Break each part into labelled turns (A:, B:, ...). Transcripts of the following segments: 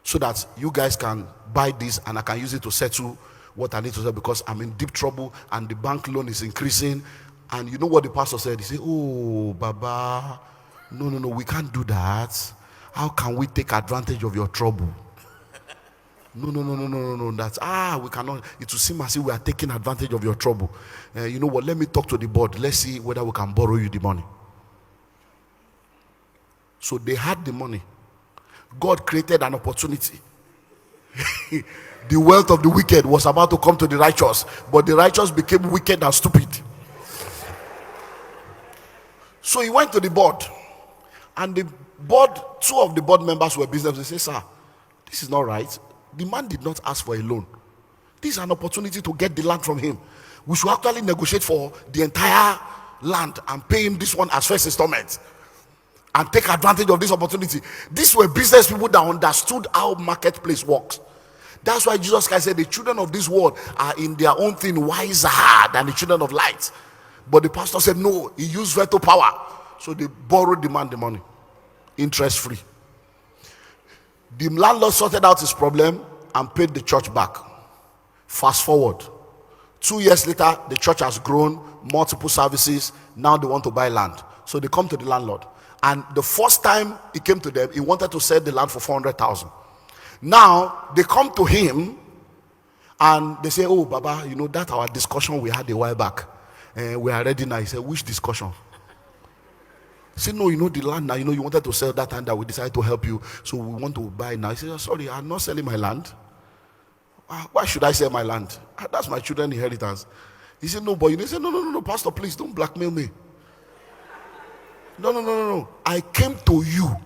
A: so that you guys can buy this and I can use it to settle what I need to settle, because I'm in deep trouble and the bank loan is increasing. And you know what the pastor said? He said, oh, Baba, no, we can't do that. How can we take advantage of your trouble? No. That's we cannot. It will seem as if we are taking advantage of your trouble. You know what? Let me talk to the board. Let's see whether we can borrow you the money. So they had the money. God created an opportunity. The wealth of the wicked was about to come to the righteous, but the righteous became wicked and stupid. So he went to the board, and the board, two of the board members were business. They said, sir, this is not right. The man did not ask for a loan. This is an opportunity to get the land from him. We should actually negotiate for the entire land and pay him this one as first installment and take advantage of this opportunity. These were business people that understood how marketplace works. That's why Jesus Christ said the children of this world are in their own thing wiser than the children of light. But the pastor said no, he used veto power. So they borrowed the man the money, interest free. The landlord sorted out his problem and paid the church back. Fast forward, 2 years later, the church has grown, multiple services. Now they want to buy land. So they come to the landlord. And the first time he came to them, he wanted to sell the land for 400,000. Now they come to him and they say, oh, Baba, you know that our discussion we had a while back. We are ready now. He said, which discussion? He said, no, you know the land now, you know you wanted to sell that and that we decided to help you, so we want to buy now. He said, sorry, I'm not selling my land. Why should I sell my land? That's my children's inheritance. He said, no, but you know, he said, no, pastor, please don't blackmail me. No. I came to you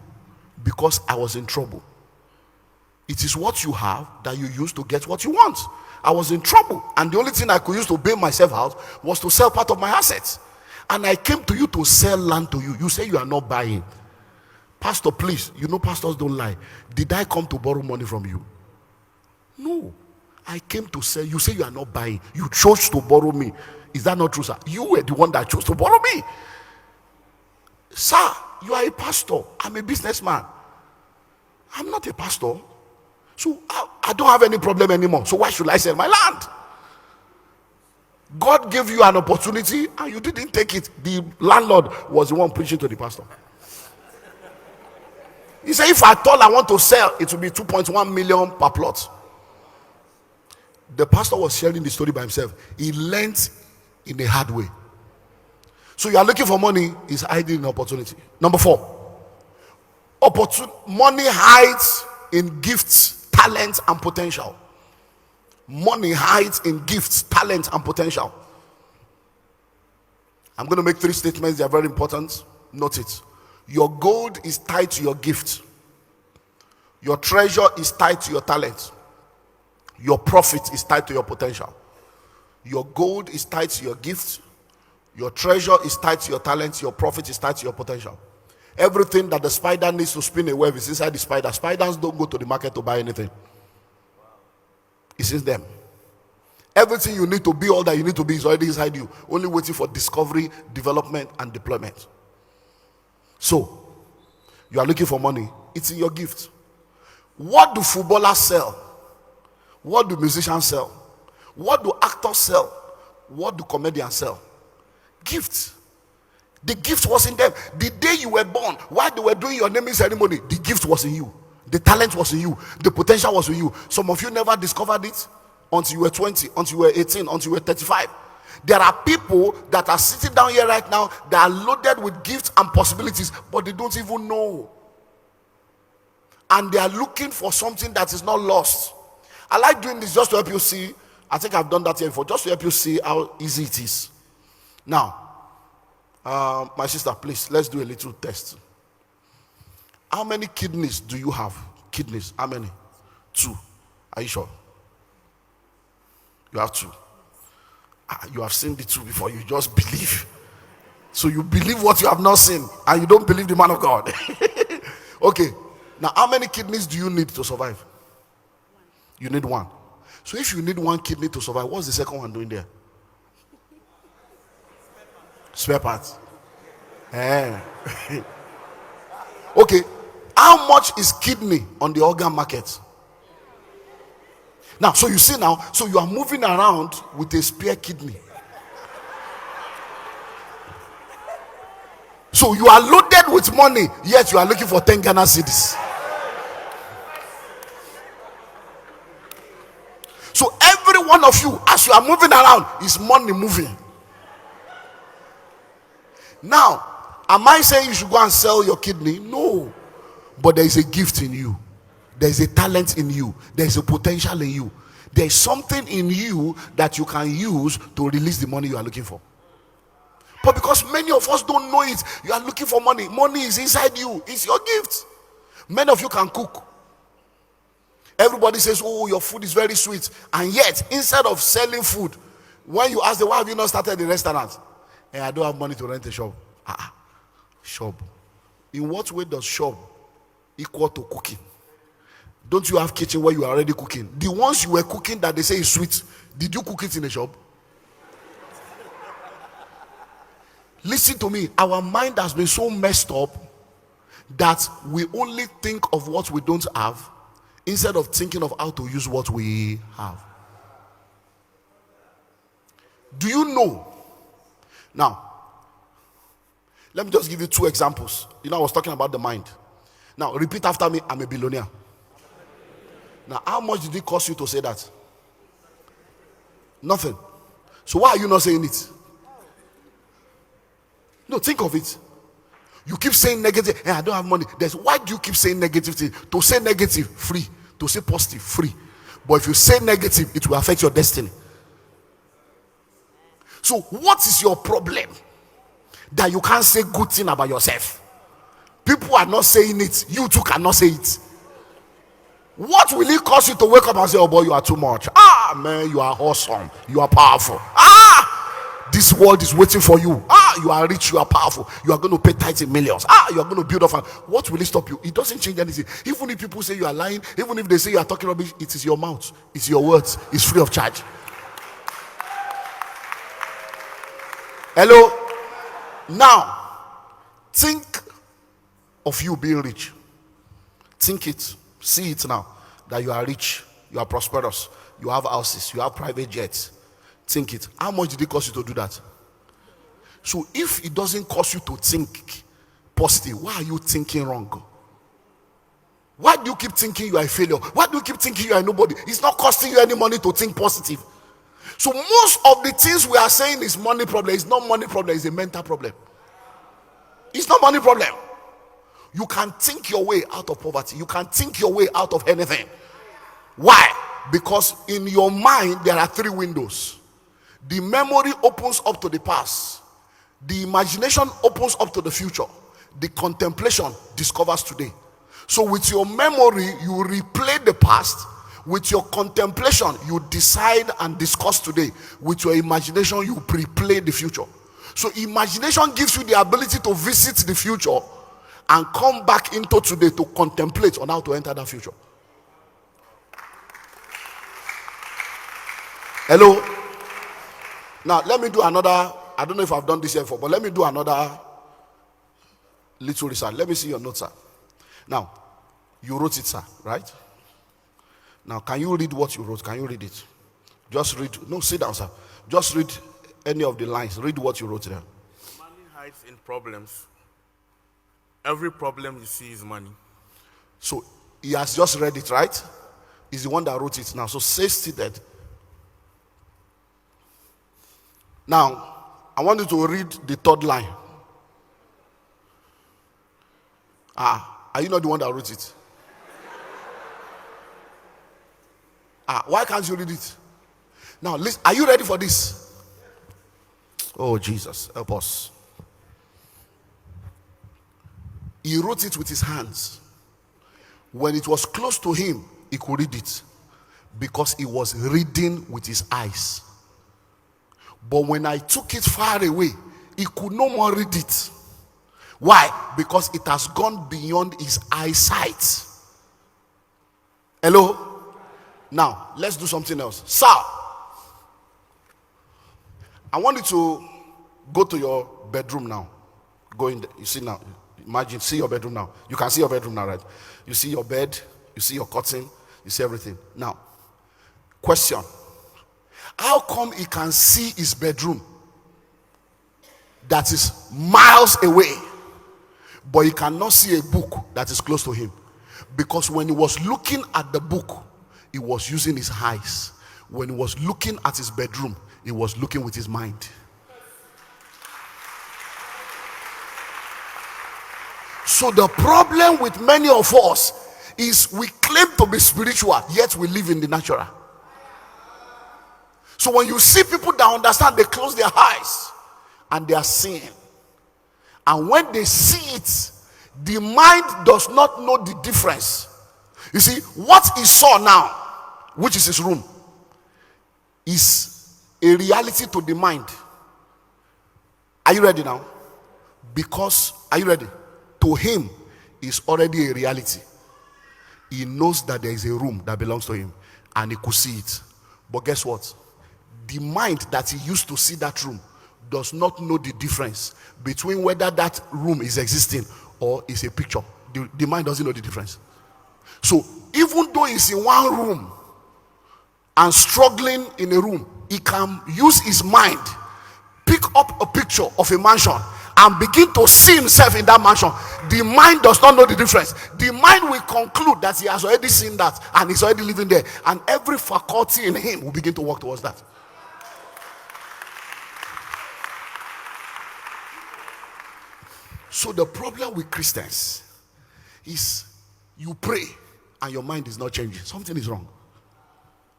A: because I was in trouble. It is what you have that you use to get what you want. I was in trouble, and the only thing I could use to bail myself out was to sell part of my assets. And I came to you to sell land to you. You say you are not buying. Pastor, please, you know pastors don't lie. Did I come to borrow money from you? No. I came to sell. You say you are not buying. You chose to borrow me. Is that not true, sir? You were the one that chose to borrow me. Sir, you are a pastor. I'm a businessman. I'm not a pastor. So I don't have any problem anymore. So why should I sell my land? God gave you an opportunity and you didn't take it. The landlord was the one preaching to the pastor. He said, if at all I want to sell, it will be 2.1 million per plot. The pastor was sharing the story by himself. He learned in a hard way. So you are looking for money, is hiding an opportunity. Number 4, money hides in gifts, talent, and potential. Money hides in gifts, talent, and potential. I'm going to make 3 statements. They are very important. Note it. Your gold is tied to your gift. Your treasure is tied to your talent. Your profit is tied to your potential. Your gold is tied to your gift. Your treasure is tied to your talent. Your profit is tied to your potential. Everything that the spider needs to spin a web is inside the spider. Spiders don't go to the market to buy anything. It's in them. Everything you need to be, all that you need to be, is already inside you, only waiting for discovery, development, and deployment. So you are looking for money, it's in your gift. What do footballers sell? What do musicians sell? What do actors sell? What do comedians sell? Gifts. The gift was in them. The day you were born, while they were doing your naming ceremony, the gift was in you. The talent was in you. The potential was in you. Some of you never discovered it until you were 20, until you were 18, until you were 35. There are people that are sitting down here right now that are loaded with gifts and possibilities, but they don't even know. And they are looking for something that is not lost. I like doing this just to help you see. I think I've done that here before, just to help you see how easy it is. Now, my sister, please, let's do a little test. How many kidneys do you have? Kidneys, how many? 2. Are you sure? You have 2. You have seen the 2 before, you just believe. So you believe what you have not seen, and you don't believe the man of God. Okay, now how many kidneys do you need to survive? You need 1. So if you need 1 kidney to survive, what's the second one doing there? Spare parts. Okay, how much is kidney on the organ market? Now, so you see now, so you are moving around with a spare kidney. So you are loaded with money, yet you are looking for 10 Ghana cedis. So every one of you, as you are moving around, is money moving. Now, am I saying you should go and sell your kidney? No. But there is a gift in you. There is a talent in you. There is a potential in you. There is something in you that you can use to release the money you are looking for. But because many of us don't know it, you are looking for money. Money is inside you. It's your gift. Many of you can cook. Everybody says, oh, your food is very sweet. And yet, instead of selling food, when you ask them, why have you not started a restaurant? And I don't have money to rent a shop. Shop. In what way does shop equal to cooking? Don't you have kitchen where you are already cooking? The ones you were cooking that they say is sweet, did you cook it in a shop? Listen to me. Our mind has been so messed up that we only think of what we don't have instead of thinking of how to use what we have. Do you know? Now, let me just give you two examples. I was talking about the mind. Now, repeat after me. I'm a billionaire. Now, how much did it cost you to say that? Nothing. So why are you not saying it? No, think of it. You keep saying negative. I don't have money. Why do you keep saying negative things? To say negative, free. To say positive, free. But if you say negative, it will affect your destiny. So what is your problem that you can't say good thing about yourself? People are not saying it. You too cannot say it. What will it cost you to wake up and say, oh boy, you are too much? Man, you are awesome. You are powerful. This world is waiting for you. You are rich, you are powerful. You are going to pay tithes in millions. You are going to build up. What will it stop you? It doesn't change anything. Even if people say you are lying, even if they say you are talking rubbish, it is your mouth. It's your words. It's free of charge. Hello? Now, think of you being rich. Think it. See it now. That you are rich. You are prosperous. You have houses. You have private jets. Think it. How much did it cost you to do that? So if it doesn't cost you to think positive, why are you thinking wrong? Why do you keep thinking you are a failure? Why do you keep thinking you are nobody? It's not costing you any money to think positive. So most of the things we are saying is money problem. It's not money problem. It's a mental problem. It's not money problem. You can think your way out of poverty. You can think your way out of anything. Why? Because in your mind there are three windows. The memory opens up to the past. The imagination opens up to the future. The contemplation discovers today. So with your memory, you replay the past. With your contemplation, you decide and discuss today. With your imagination, you pre-play the future. So imagination gives you the ability to visit the future and come back into today to contemplate on how to enter that future. Hello? Now, let me do another. I don't know if I've done this here before, but let me do another little research. Let me see your notes, sir. Now, you wrote it, sir, right? Now, can you read what you wrote? Can you read it? Just read. No, sit down, sir. Just read any of the lines. Read what you wrote there.
B: Money hides in problems. Every problem you see is money.
A: So, he has just read it, right? He's the one that wrote it now. So, stay seated. Now, I want you to read the third line. Are you not the one that wrote it? Why can't you read it? Now, listen, are you ready for this? Oh, Jesus, help us. He wrote it with his hands. When it was close to him, he could read it because he was reading with his eyes. But when I took it far away, he could no more read it. Why? Because it has gone beyond his eyesight. Hello? Now, let's do something else. Sir, I want you to go to your bedroom now. Go in. You see now. Imagine, see your bedroom now. You can see your bedroom now, right? You see your bed. You see your curtain. You see everything. Now, Question: how come he can see his bedroom that is miles away, but he cannot see a book that is close to him? Because when he was looking at the book, he was using his eyes. When he was looking at his bedroom, he was looking with his mind. So the problem with many of us is we claim to be spiritual, yet we live in the natural. So when you see people that understand, they close their eyes and they are seeing. And when they see it, the mind does not know the difference. You see, what he saw now, which is his room, is a reality to the mind. Are you ready now? Because, are you ready? To him, is already a reality. He knows that there is a room that belongs to him, and he could see it. But guess what? The mind that he used to see that room does not know the difference between whether that room is existing or is a picture. The mind doesn't know the difference. So even though he's in one room and struggling in a room, he can use his mind, pick up a picture of a mansion and begin to see himself in that mansion. The mind does not know the difference. The mind will conclude that he has already seen that and he's already living there, and every faculty in him will begin to work towards that. So the problem with Christians is you pray and your mind is not changing. Something is wrong.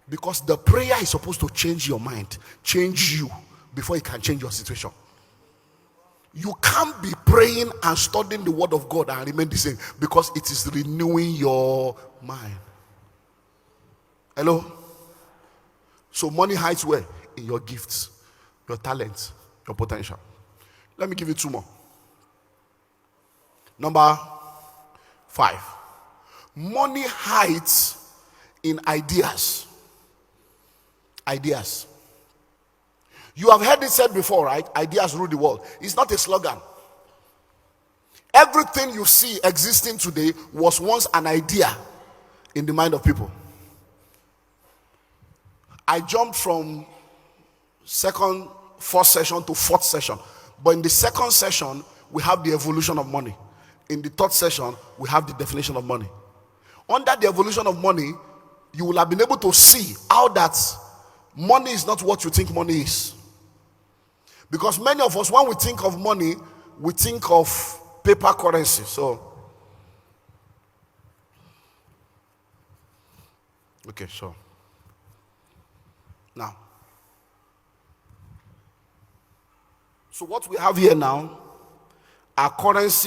A: Because the prayer is supposed to change your mind, change you, before it can change your situation. You can't be praying and studying the word of God and remain the same, because it is renewing your mind. Hello? So money hides where? In your gifts, your talents, your potential. Let me give you two more. Number 5. Money hides in ideas. Ideas. You have heard it said before, right? Ideas rule the world. It's not a slogan. Everything you see existing today was once an idea in the mind of people. I jumped from first session to fourth session. But in the second session, we have the evolution of money. In the third session, we have the definition of money. Under the evolution of money, you will have been able to see how that money is not what you think money is. Because many of us, when we think of money, we think of paper currency. So, okay, so now, so what we have here now are currencies